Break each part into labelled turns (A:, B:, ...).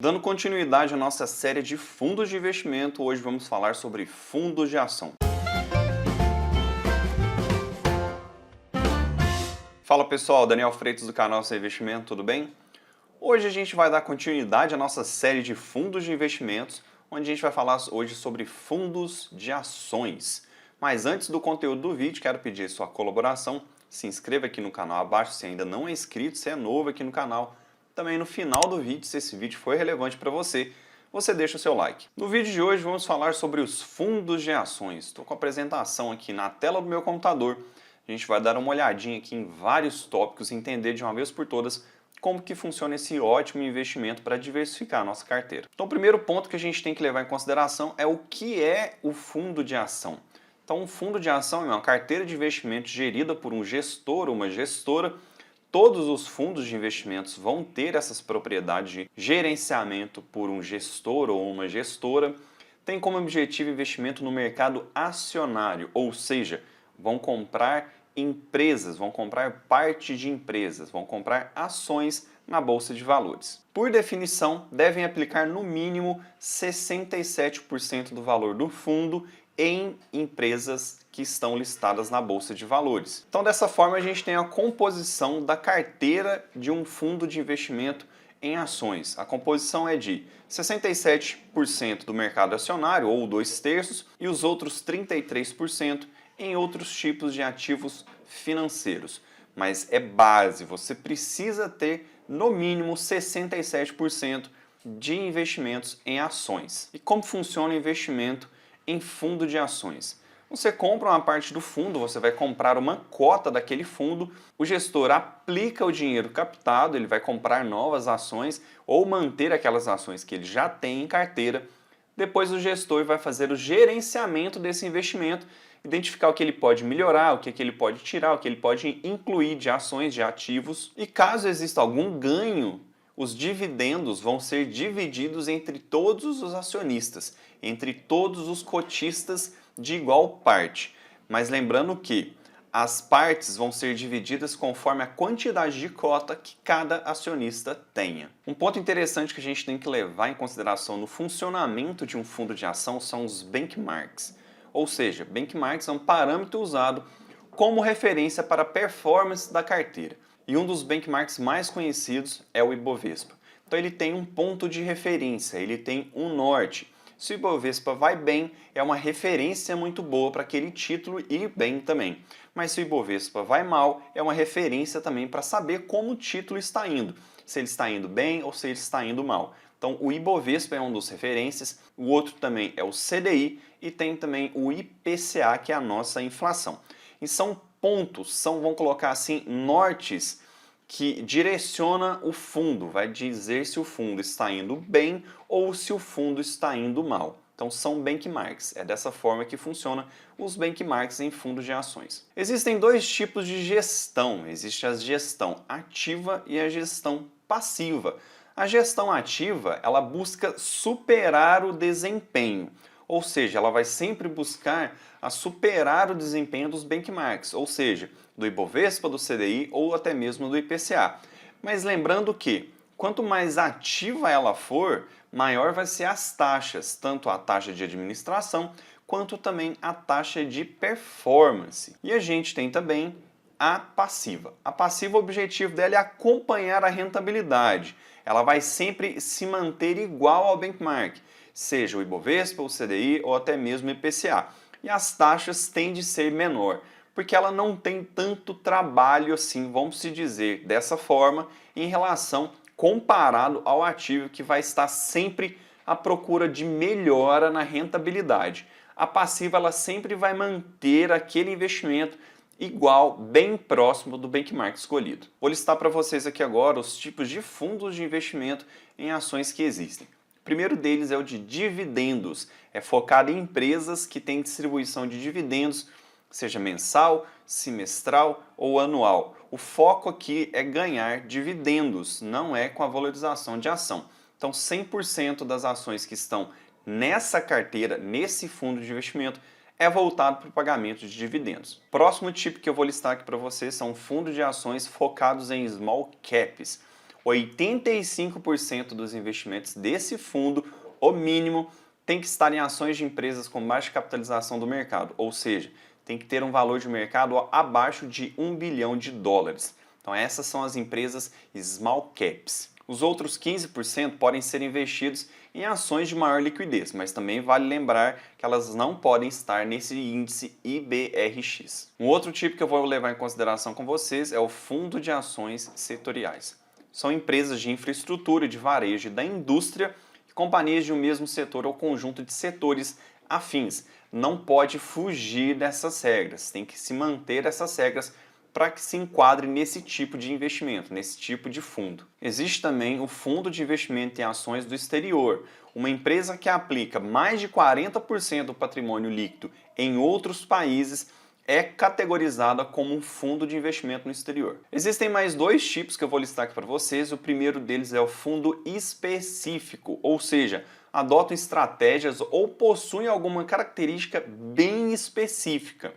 A: Dando continuidade à nossa série de fundos de investimento, hoje vamos falar sobre fundos de ação. Fala pessoal, Daniel Freitas do canal Seu Investimento, tudo bem? Hoje a gente vai dar continuidade à nossa série de fundos de investimentos, onde a gente vai falar hoje sobre fundos de ações. Mas antes do conteúdo do vídeo, quero pedir sua colaboração. Se inscreva aqui no canal abaixo se ainda não é inscrito, se é novo aqui no canal. Também no final do vídeo, se esse vídeo foi relevante para você, você deixa o seu like. No vídeo de hoje vamos falar sobre os fundos de ações. Estou com a apresentação aqui na tela do meu computador. A gente vai dar uma olhadinha aqui em vários tópicos e entender de uma vez por todas como que funciona esse ótimo investimento para diversificar a nossa carteira. Então o primeiro ponto que a gente tem que levar em consideração é o que é o fundo de ação. Então um fundo de ação é uma carteira de investimentos gerida por um gestor ou uma gestora. Todos os fundos de investimentos vão ter essas propriedades de gerenciamento por um gestor ou uma gestora. Tem como objetivo investimento no mercado acionário, ou seja, vão comprar empresas, vão comprar parte de empresas, vão comprar ações na Bolsa de Valores. Por definição, devem aplicar no mínimo 67% do valor do fundo em empresas que estão listadas na Bolsa de Valores. Então, dessa forma, a gente tem a composição da carteira de um fundo de investimento em ações. A composição é de 67% do mercado acionário, ou 2/3, e os outros 33% em outros tipos de ativos financeiros. Mas é base, você precisa ter no mínimo 67% de investimentos em ações. E como funciona o investimento em fundo de ações? Você compra uma parte do fundo, você vai comprar uma cota daquele fundo, o gestor aplica o dinheiro captado, ele vai comprar novas ações ou manter aquelas ações que ele já tem em carteira. Depois o gestor vai fazer o gerenciamento desse investimento, identificar o que ele pode melhorar, o que ele pode tirar, o que ele pode incluir de ações, de ativos. E caso exista algum ganho, os dividendos vão ser divididos entre todos os acionistas, entre todos os cotistas de igual parte. Mas lembrando que as partes vão ser divididas conforme a quantidade de cota que cada acionista tenha. Um ponto interessante que a gente tem que levar em consideração no funcionamento de um fundo de ação são os benchmarks. Ou seja, benchmarks é um parâmetro usado como referência para a performance da carteira. E um dos benchmarks mais conhecidos é o Ibovespa. Então ele tem um ponto de referência, ele tem um norte. Se o Ibovespa vai bem, é uma referência muito boa para aquele título ir bem também. Mas se o Ibovespa vai mal, é uma referência também para saber como o título está indo. Se ele está indo bem ou se ele está indo mal. Então o Ibovespa é um dos referências, o outro também é o CDI e tem também o IPCA, que é a nossa inflação. E são pontos, vamos colocar assim, nortes que direciona o fundo, vai dizer se o fundo está indo bem ou se o fundo está indo mal. Então são benchmarks, é dessa forma que funciona os benchmarks em fundos de ações. Existem dois tipos de gestão, existe a gestão ativa e a gestão passiva. A gestão ativa, ela busca superar o desempenho, ou seja, ela vai sempre buscar a superar o desempenho dos benchmarks, ou seja, do Ibovespa, do CDI ou até mesmo do IPCA. Mas lembrando que, quanto mais ativa ela for, maior vai ser as taxas, tanto a taxa de administração quanto também a taxa de performance. E a gente tem também a passiva. A passiva, o objetivo dela é acompanhar a rentabilidade. Ela vai sempre se manter igual ao benchmark, seja o Ibovespa, o CDI ou até mesmo o IPCA. E as taxas tendem a ser menor, porque ela não tem tanto trabalho assim, vamos se dizer, dessa forma, em relação comparado ao ativo que vai estar sempre à procura de melhora na rentabilidade. A passiva ela sempre vai manter aquele investimento igual, bem próximo do benchmark escolhido. Vou listar para vocês aqui agora os tipos de fundos de investimento em ações que existem. O primeiro deles é o de dividendos, é focado em empresas que têm distribuição de dividendos, seja mensal, semestral ou anual. O foco aqui é ganhar dividendos, não é com a valorização de ação. Então 100% das ações que estão nessa carteira, nesse fundo de investimento, é voltado para o pagamento de dividendos. Próximo tipo que eu vou listar aqui para vocês são fundos de ações focados em small caps. 85% dos investimentos desse fundo, o mínimo, tem que estar em ações de empresas com baixa capitalização do mercado, ou seja, tem que ter um valor de mercado abaixo de US$ 1 bilhão. Então essas são as empresas small caps. Os outros 15% podem ser investidos em ações de maior liquidez, mas também vale lembrar que elas não podem estar nesse índice IBRX. Um outro tipo que eu vou levar em consideração com vocês é o fundo de ações setoriais. São empresas de infraestrutura e de varejo da indústria, companhias de um mesmo setor ou conjunto de setores afins. Não pode fugir dessas regras, tem que se manter essas regras para que se enquadre nesse tipo de investimento, nesse tipo de fundo. Existe também o fundo de investimento em ações do exterior, uma empresa que aplica mais de 40% do patrimônio líquido em outros países é categorizada como um fundo de investimento no exterior. Existem mais dois tipos que eu vou listar aqui para vocês. O primeiro deles é o fundo específico, ou seja, adotam estratégias ou possuem alguma característica bem específica.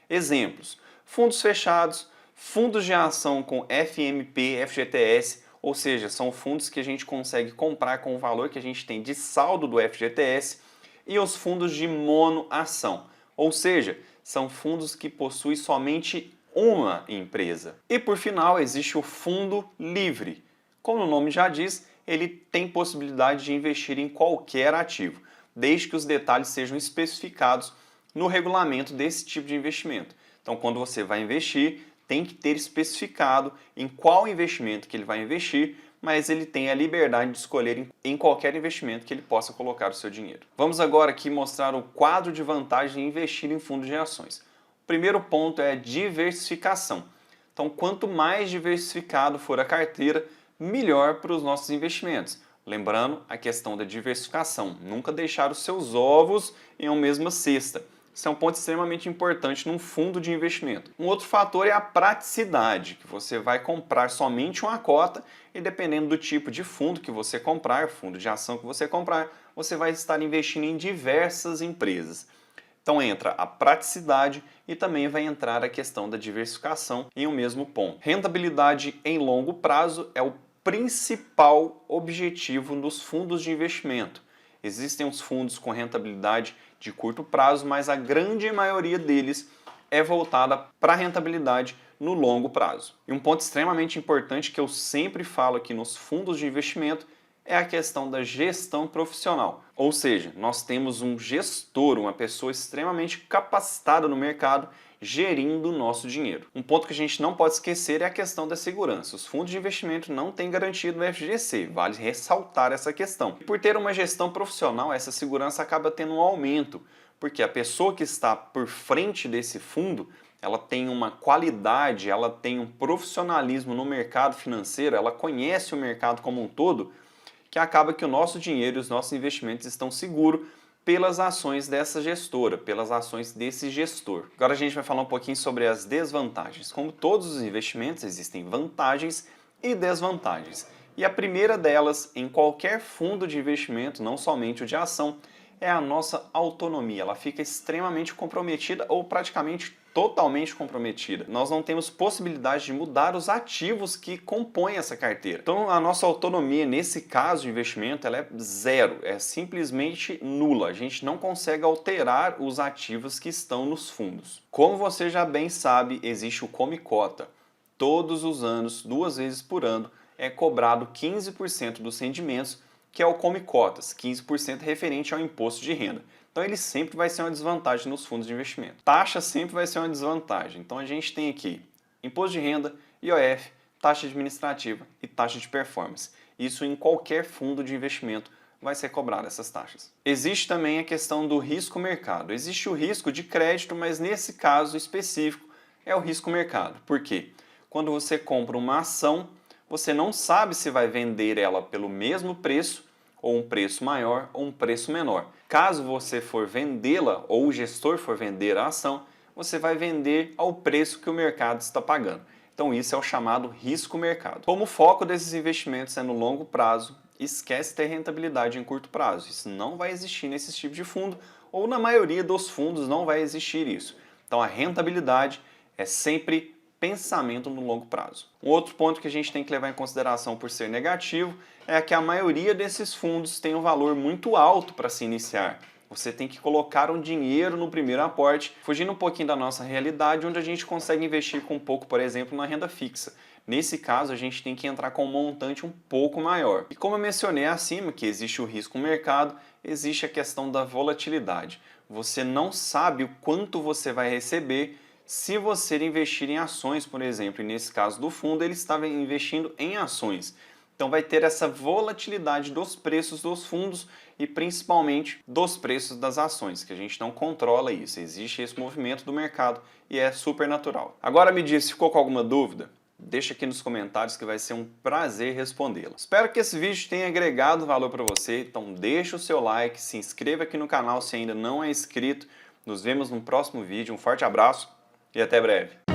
A: Exemplos: fundos fechados, fundos de ação com FMP, FGTS, ou seja, são fundos que a gente consegue comprar com o valor que a gente tem de saldo do FGTS, e os fundos de monoação, ou seja, são fundos que possuem somente uma empresa. E por final, existe o fundo livre. Como o nome já diz, ele tem possibilidade de investir em qualquer ativo, desde que os detalhes sejam especificados no regulamento desse tipo de investimento. Então, quando você vai investir, tem que ter especificado em qual investimento que ele vai investir, mas ele tem a liberdade de escolher em qualquer investimento que ele possa colocar o seu dinheiro. Vamos agora aqui mostrar o quadro de vantagem de investir em fundos de ações. O primeiro ponto é a diversificação. Então, quanto mais diversificado for a carteira, melhor para os nossos investimentos. Lembrando a questão da diversificação, nunca deixar os seus ovos em uma mesma cesta. Isso é um ponto extremamente importante num fundo de investimento. Um outro fator é a praticidade, que você vai comprar somente uma cota e dependendo do tipo de fundo que você comprar, fundo de ação que você comprar, você vai estar investindo em diversas empresas. Então entra a praticidade e também vai entrar a questão da diversificação em um mesmo ponto. Rentabilidade em longo prazo é o principal objetivo dos fundos de investimento. Existem os fundos com rentabilidade de curto prazo, mas a grande maioria deles é voltada para a rentabilidade no longo prazo. E um ponto extremamente importante que eu sempre falo aqui nos fundos de investimento é a questão da gestão profissional. Ou seja, nós temos um gestor, uma pessoa extremamente capacitada no mercado, gerindo o nosso dinheiro. Um ponto que a gente não pode esquecer é a questão da segurança. Os fundos de investimento não têm garantia do FGC, vale ressaltar essa questão. E por ter uma gestão profissional, essa segurança acaba tendo um aumento, porque a pessoa que está por frente desse fundo, ela tem uma qualidade, ela tem um profissionalismo no mercado financeiro, ela conhece o mercado como um todo, que acaba que o nosso dinheiro e os nossos investimentos estão seguros pelas ações dessa gestora, pelas ações desse gestor. Agora a gente vai falar um pouquinho sobre as desvantagens. Como todos os investimentos, existem vantagens e desvantagens. E a primeira delas, em qualquer fundo de investimento, não somente o de ação, é a nossa autonomia. Ela fica extremamente comprometida ou praticamente totalmente comprometida. Nós não temos possibilidade de mudar os ativos que compõem essa carteira. Então a nossa autonomia nesse caso de investimento ela é zero, é simplesmente nula. A gente não consegue alterar os ativos que estão nos fundos. Como você já bem sabe, existe o Come Cota. Todos os anos, 2 vezes por ano, é cobrado 15% dos rendimentos, que é o Come Cotas, 15% referente ao imposto de renda. Então ele sempre vai ser uma desvantagem nos fundos de investimento. Taxa sempre vai ser uma desvantagem. Então a gente tem aqui imposto de renda, IOF, taxa administrativa e taxa de performance. Isso em qualquer fundo de investimento vai ser cobrado essas taxas. Existe também a questão do risco mercado. Existe o risco de crédito, mas nesse caso específico é o risco mercado. Por quê? Quando você compra uma ação, você não sabe se vai vender ela pelo mesmo preço, ou um preço maior, ou um preço menor. Caso você for vendê-la, ou o gestor for vender a ação, você vai vender ao preço que o mercado está pagando. Então isso é o chamado risco mercado. Como o foco desses investimentos é no longo prazo, esquece ter rentabilidade em curto prazo. Isso não vai existir nesse tipo de fundo, ou na maioria dos fundos não vai existir isso. Então a rentabilidade é sempre pensamento no longo prazo. Um outro ponto que a gente tem que levar em consideração por ser negativo é que a maioria desses fundos tem um valor muito alto para se iniciar. Você tem que colocar um dinheiro no primeiro aporte, fugindo um pouquinho da nossa realidade, onde a gente consegue investir com um pouco, por exemplo, na renda fixa. Nesse caso, a gente tem que entrar com um montante um pouco maior. E como eu mencionei acima, que existe o risco no mercado, existe a questão da volatilidade. Você não sabe o quanto você vai receber se você investir em ações, por exemplo. E nesse caso do fundo, ele estava investindo em ações. Então vai ter essa volatilidade dos preços dos fundos e principalmente dos preços das ações, que a gente não controla isso. Existe esse movimento do mercado e é super natural. Agora me diz, se ficou com alguma dúvida? Deixa aqui nos comentários que vai ser um prazer respondê-la. Espero que esse vídeo tenha agregado valor para você, então deixa o seu like, se inscreva aqui no canal se ainda não é inscrito. Nos vemos no próximo vídeo, um forte abraço e até breve.